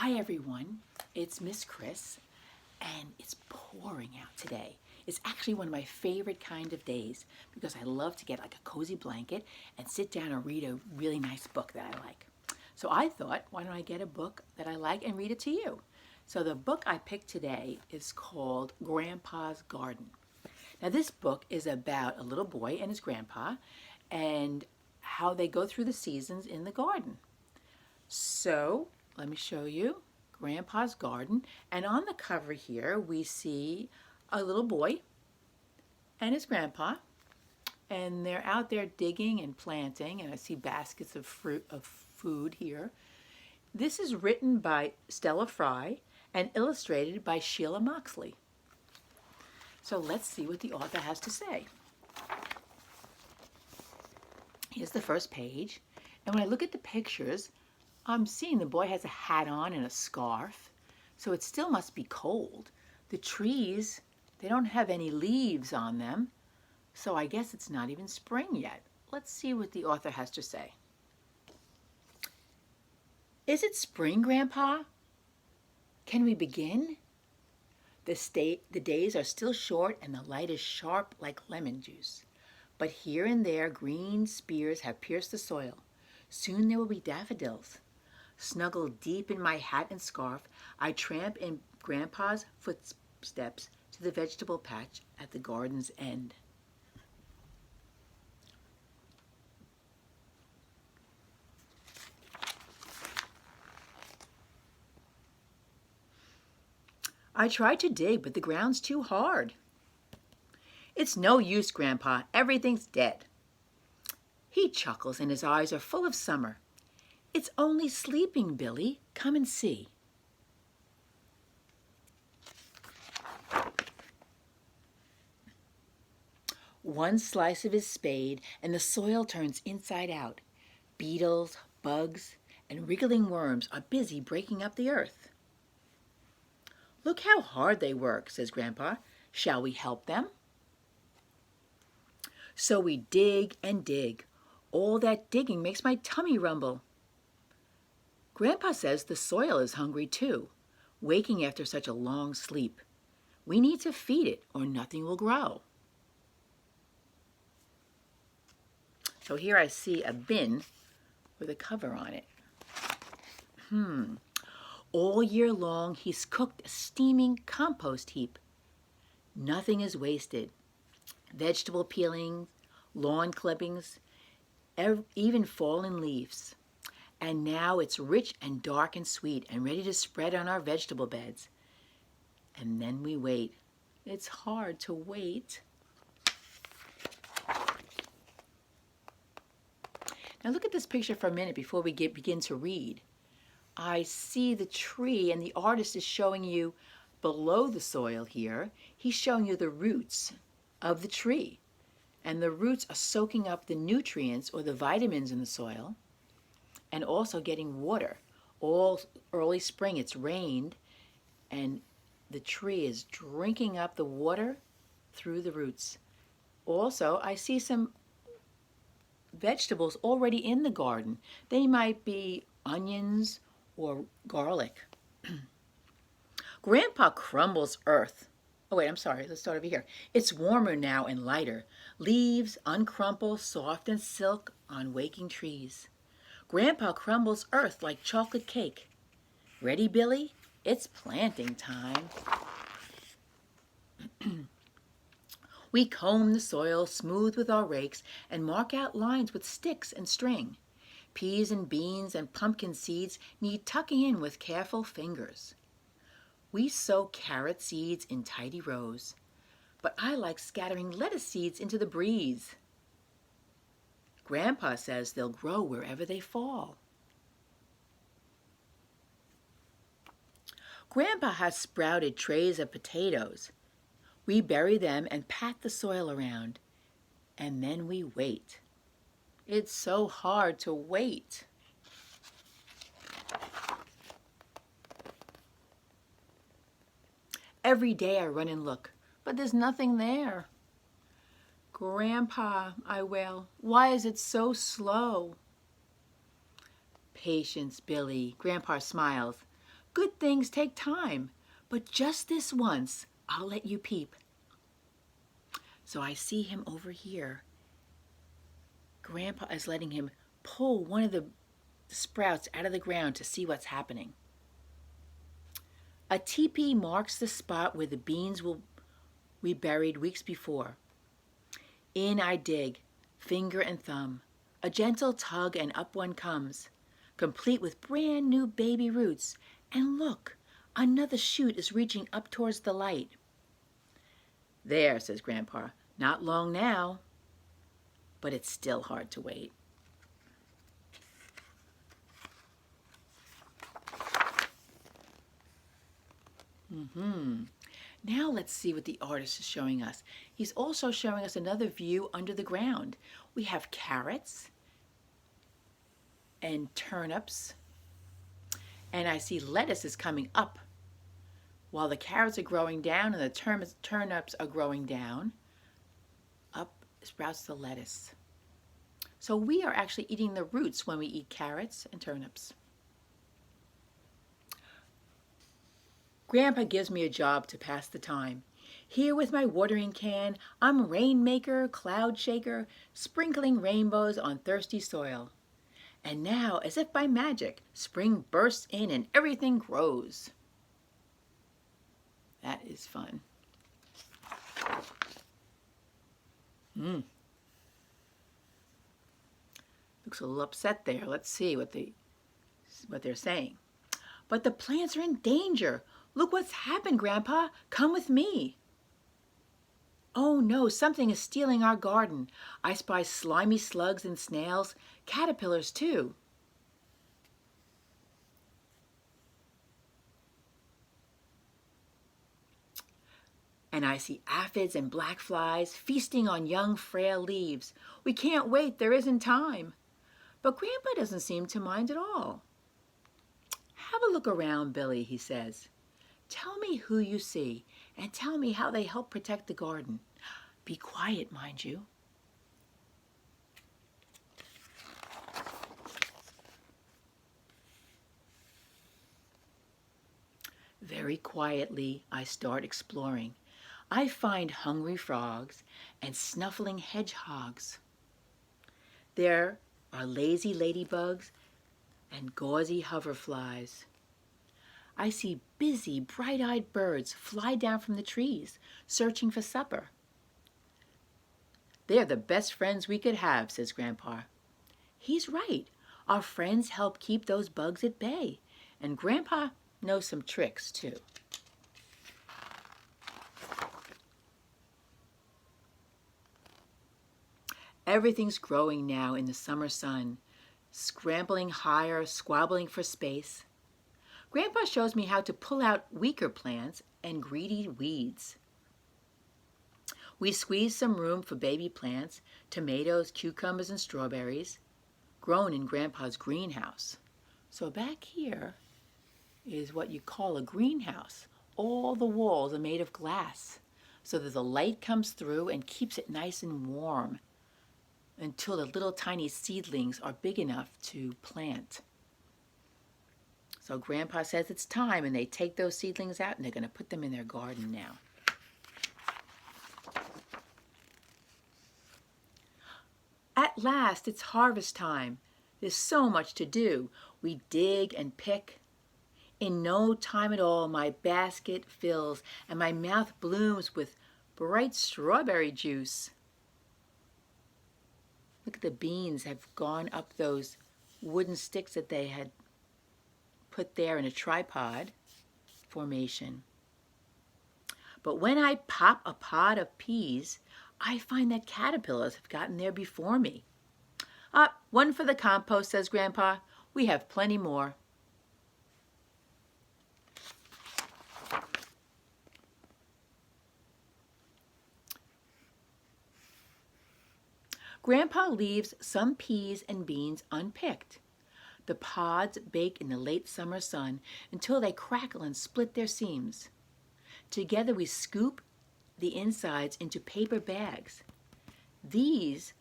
Hi everyone, it's Miss Kris, and it's pouring out today. It's actually one of my favorite kind of days because I love to get like a cozy blanket and sit down and read a really nice book that I like. So I thought, why don't I get a book that I like and read it to you? So the book I picked today is called Grandpa's Garden. Now this book is about a little boy and his grandpa and how they go through the seasons in the garden. So let me show you Grandpa's Garden. And on the cover here, we see a little boy and his grandpa. And they're out there digging and planting. And I see baskets of food here. This is written by Stella and illustrated by Sheila Moxley. So let's see what the author has to say. Here's the first page. And when I look at the pictures, I'm seeing the boy has a hat on and a scarf, so it still must be cold. The trees, they don't have any leaves on them, so I guess it's not even spring yet. Let's see what the author has to say. Is it spring, Grandpa? Can we begin? The days are still short and the light is sharp like lemon juice. But here and there green spears have pierced the soil. Soon there will be daffodils. Snuggled deep in my hat and scarf, I tramp in Grandpa's footsteps to the vegetable patch at the garden's end. I tried to dig, but the ground's too hard. It's no use, Grandpa. Everything's dead. He chuckles and his eyes are full of summer. It's only sleeping, Billy. Come and see. One slice of his spade and the soil turns inside out. Beetles, bugs, and wriggling worms are busy breaking up the earth. Look how hard they work, says Grandpa. Shall we help them? So we dig and dig. All that digging makes my tummy rumble. Grandpa says the soil is hungry too, waking after such a long sleep. We need to feed it or nothing will grow. So here I see a bin with a cover on it. All year long he's cooked a steaming compost heap. Nothing is wasted. Vegetable peelings, lawn clippings, even fallen leaves. And now it's rich and dark and sweet and ready to spread on our vegetable beds. And then we wait. It's hard to wait. Now look at this picture for a minute before we begin to read. I see the tree and the artist is showing you below the soil here. He's showing you the roots of the tree. And the roots are soaking up the nutrients or the vitamins in the soil. And also getting water. All early spring it's rained and the tree is drinking up the water through the roots. Also, I see some vegetables already in the garden. They might be onions or garlic. Grandpa crumbles earth. Oh wait, I'm sorry, let's start over here. It's warmer now and lighter. Leaves uncrumple soft and silk on waking trees. Grandpa crumbles earth like chocolate cake. Ready, Billy? It's planting time. We comb the soil smooth with our rakes and mark out lines with sticks and string. Peas and beans and pumpkin seeds need tucking in with careful fingers. We sow carrot seeds in tidy rows, but I like scattering lettuce seeds into the breeze. Grandpa says they'll grow wherever they fall. Grandpa has sprouted trays of potatoes. We bury them and pat the soil around, and then we wait. It's so hard to wait. Every day I run and look, but there's nothing there. Grandpa, I wail, why is it so slow? Patience, Billy. Grandpa smiles. Good things take time, but just this once, I'll let you peep. So I see him over here. Grandpa is letting him pull one of the sprouts out of the ground to see what's happening. A teepee marks the spot where the beans we buried weeks before. In I dig, finger and thumb. A gentle tug and up one comes, complete with brand new baby roots. And look, another shoot is reaching up towards the light. There, says Grandpa, not long now. But it's still hard to wait. Now let's see what the artist is showing us. He's also showing us another view under the ground. We have carrots and turnips, and I see lettuce is coming up while the carrots are growing down and the turnips are growing down. Up sprouts the lettuce. So we are actually eating the roots when we eat carrots and turnips. Grandpa gives me a job to pass the time. Here with my watering can, I'm rainmaker, cloud shaker, sprinkling rainbows on thirsty soil. And now, as if by magic, spring bursts in and everything grows. That is fun. Looks a little upset there. Let's see what they're saying. But the plants are in danger. Look what's happened, Grandpa. Come with me. Oh no, something is stealing our garden. I spy slimy slugs and snails, caterpillars too. And I see aphids and black flies feasting on young frail leaves. We can't wait, there isn't time. But Grandpa doesn't seem to mind at all. Have a look around, Billy, he says. Tell me who you see, and tell me how they help protect the garden. Be quiet, mind you. Very quietly, I start exploring. I find hungry frogs and snuffling hedgehogs. There are lazy ladybugs and gauzy hoverflies. I see busy, bright-eyed birds fly down from the trees, searching for supper. They're the best friends we could have, says Grandpa. He's right. Our friends help keep those bugs at bay. And Grandpa knows some tricks, too. Everything's growing now in the summer sun, scrambling higher, squabbling for space. Grandpa shows me how to pull out weaker plants and greedy weeds. We squeeze some room for baby plants, tomatoes, cucumbers, and strawberries, grown in Grandpa's greenhouse. So back here is what you call a greenhouse. All the walls are made of glass so that the light comes through and keeps it nice and warm until the little tiny seedlings are big enough to plant. So Grandpa says it's time, and they take those seedlings out and they're going to put them in their garden now. At last, it's harvest time. There's so much to do. We dig and pick. In no time at all, my basket fills and my mouth blooms with bright strawberry juice. Look at the beans have gone up those wooden sticks that they had put there in a tripod formation. But when I pop a pod of peas, I find that caterpillars have gotten there before me. One for the compost, says Grandpa. We have plenty more. Grandpa leaves some peas and beans unpicked. The pods bake in the late summer sun until they crackle and split their seams. Together we scoop the insides into paper bags. These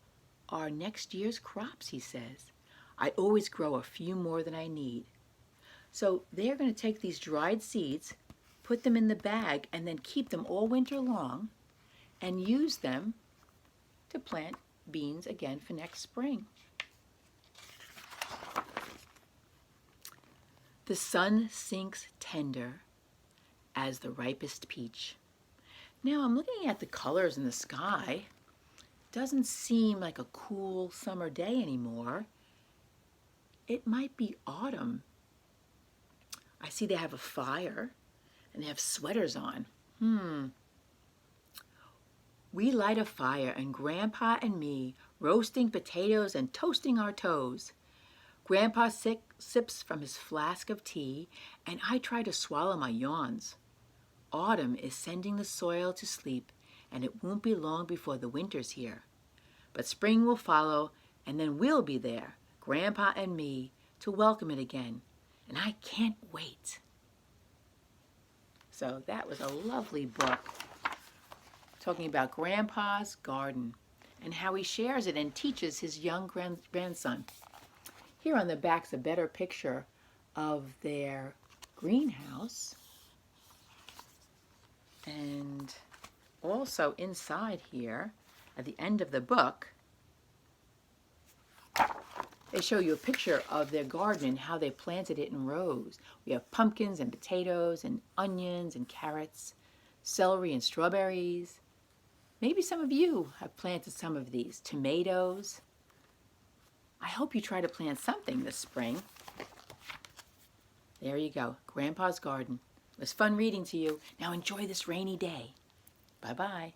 are next year's crops, he says. I always grow a few more than I need. So they're going to take these dried seeds, put them in the bag, and then keep them all winter long and use them to plant beans again for next spring. The sun sinks tender as the ripest peach. Now I'm looking at the colors in the sky. Doesn't seem like a cool summer day anymore. It might be autumn. I see they have a fire and they have sweaters on. We light a fire and Grandpa and me roasting potatoes and toasting our toes. Grandpa sips from his flask of tea and I try to swallow my yawns. Autumn is sending the soil to sleep and it won't be long before the winter's here. But spring will follow and then we'll be there, Grandpa and me, to welcome it again. And I can't wait. So that was a lovely book talking about Grandpa's garden and how he shares it and teaches his young grandson. Here on the back's a better picture of their greenhouse. And also inside here, at the end of the book, they show you a picture of their garden and how they planted it in rows. We have pumpkins and potatoes and onions and carrots, celery and strawberries. Maybe some of you have planted some of these. Tomatoes. I hope you try to plant something this spring. There you go, Grandpa's garden. It was fun reading to you. Now enjoy this rainy day. Bye-bye.